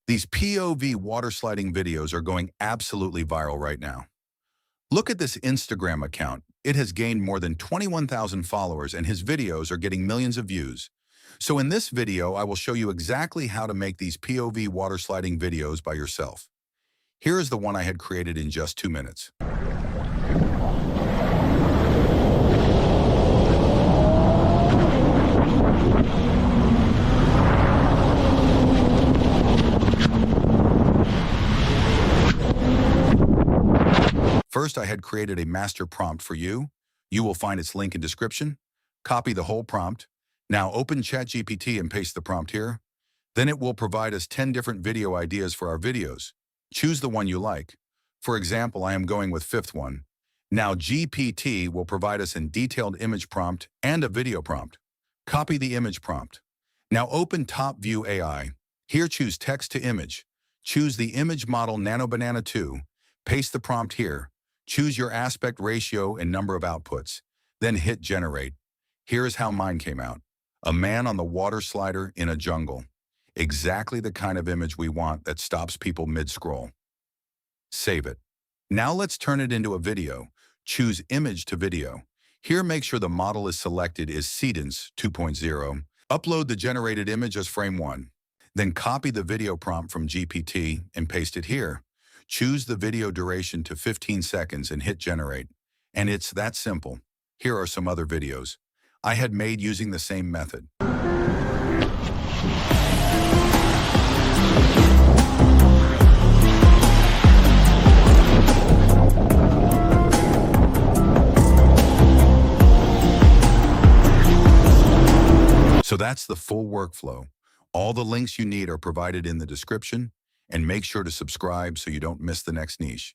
These POV water sliding videos are going absolutely viral right now. Look at this Instagram account. It has gained more than 21,000 followers and his videos are getting millions of views. So in this video, I will show you exactly how to make these POV water sliding videos by yourself. Here is the one I had created in just 2 minutes. First, I had created a master prompt for you. You will find its link in description. Copy the whole prompt. Now open ChatGPT and paste the prompt here. Then it will provide us 10 different video ideas for our videos. Choose the one you like. For example, I am going with fifth one. Now GPT will provide us a detailed image prompt and a video prompt. Copy the image prompt. Now open Top View AI. Here choose text to image. Choose the image model Nano Banana 2. Paste the prompt here. Choose your aspect ratio and number of outputs. Then hit generate. Here is how mine came out. A man on the water slider in a jungle. Exactly the kind of image we want that stops people mid-scroll. Save it. Now let's turn it into a video. Choose image to video. Here make sure the model is selected is Sedence 2.0. Upload the generated image as frame 1. Then copy the video prompt from GPT and paste it here. Choose the video duration to 15 seconds and hit generate. And it's that simple. Here are some other videos I had made using the same method. So that's the full workflow. All the links you need are provided in the description, and make sure to subscribe so you don't miss the next niche.